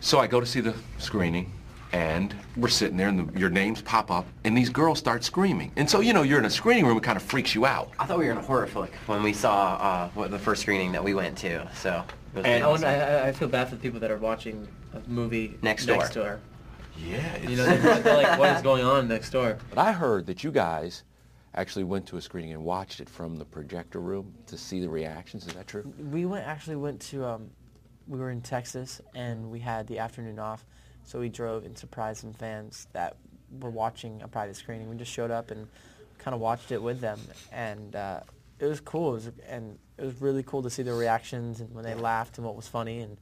So I go to see the screening, and we're sitting there, and your names pop up, and these girls start screaming. And so, you know, you're in a screening room, it kind of freaks you out. I thought we were in a horror flick when we saw the first screening that we went to, so. And I feel bad for the people that are watching a movie next door. Yeah. You know, they're like, what is going on next door? But I heard that you guys actually went to a screening and watched it from the projector room to see the reactions. Is that true? We actually went to, we were in Texas, and we had the afternoon off, so we drove and surprised some fans that were watching a private screening. We just showed up and kind of watched it with them, and it was cool. It was really cool to see the reactions and when they laughed and what was funny, and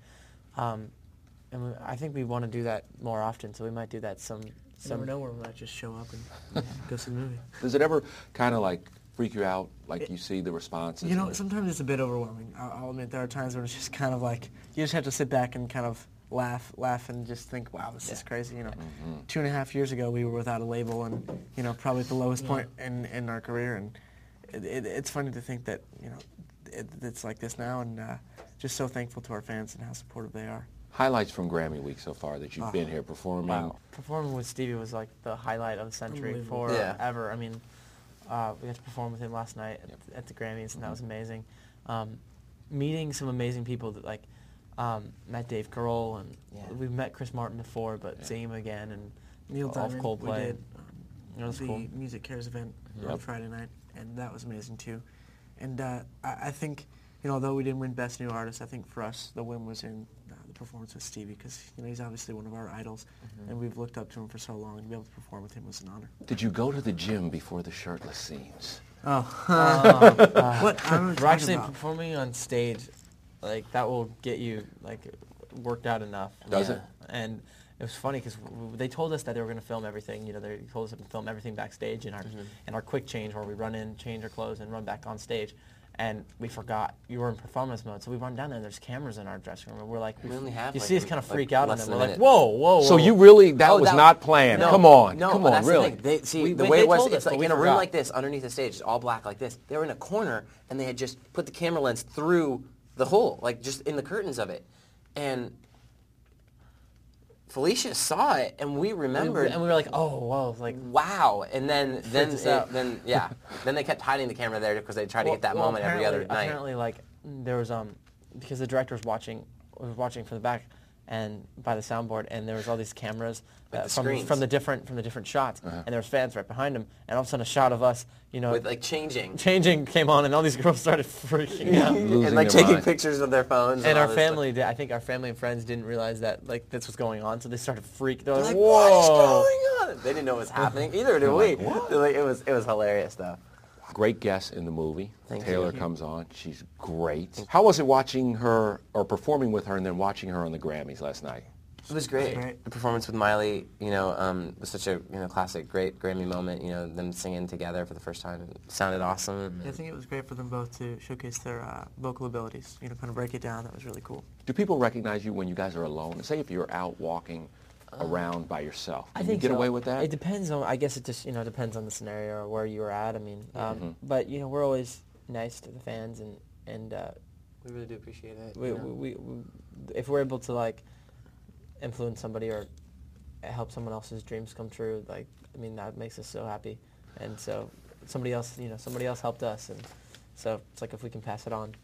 I think we want to do that more often, so we might do that some. You never know where we might just show up and go see the movie. Does it ever kind of like freak you out, like you see the responses? You know, sometimes it's a bit overwhelming. I'll admit there are times when it's just kind of like, you just have to sit back and kind of laugh and just think, wow, this is crazy, you know. 2.5 years ago, we were without a label and, you know, probably at the lowest point in our career, and it's funny to think that, you know, it's like this now, and just so thankful to our fans and how supportive they are. Highlights from Grammy Week so far that you've been here performing. Wow. Performing with Stevie was like the highlight of the century forever. I mean, we got to perform with him last night at the Grammys, and that was amazing. Meeting some amazing people that met Dave Grohl, and we've met Chris Martin before, but seeing him again, and Neil Diamond, Coldplay. we did it was the cool. Music Cares event on Friday night, and that was amazing too. And I think, you know, although we didn't win Best New Artist, I think for us the win was in the performance with Stevie, because, you know, he's obviously one of our idols, and we've looked up to him for so long, and to be able to perform with him was an honor. Did you go to the gym before the shirtless scenes? What? We're actually performing on stage, like, that will get you, like, worked out enough. Does it? And it was funny because they told us that they were going to film everything. You know, they told us to film everything backstage in our quick change, where we run in, change our clothes, and run back on stage. And we forgot you were in performance mode, so we run down there and there's cameras in our dressing room, and we're like, we only have, you like, see us kind of freak out on less them. than We're a like, minute. whoa. So you really, that was not planned. No, come on, no, come but on, that's really. The thing. The We- way they it was, told us, it's like but we in a room forgot. like this, underneath the stage, it's all black like this. They were in a corner, and they had just put the camera lens through the hole, like just in the curtains of it. And Felicia saw it, and we remembered. And we were like, oh, whoa, like, wow. And then us out. then they kept hiding the camera there because they tried to get that moment every other night. Apparently, like, there was because the director was watching from the back and by the soundboard, and there was all these cameras from the different shots, and there was fans right behind him, and all of a sudden a shot of us, you know, with like changing came on, and all these girls started freaking out. and like taking pictures of their phones. And all our this family, I think our family and friends didn't realize that like this was going on, so they started freaking. They're like, Like, what is whoa. going on? They didn't know what was happening either, did we? Like, it was hilarious though. Great guest in the movie. Thank Taylor you. comes on. She's great. How was it watching her, or performing with her, and then watching her on the Grammys last night? It was great. The performance with Miley, you know, was such a classic, great Grammy moment. You know, them singing together for the first time, it sounded awesome. I think it was great for them both to showcase their vocal abilities, you know, kind of break it down. That was really cool. Do people recognize you when you guys are alone? Say if you're out walking around by yourself. I Can think you get so. away with that? It depends on. I guess it just depends on the scenario or where you were at. I mean, but you know, we're always nice to the fans, and We really do appreciate it. we if we're able to like influence somebody or help someone else's dreams come true, like, I mean, that makes us so happy. And so somebody else helped us, and so it's like if we can pass it on.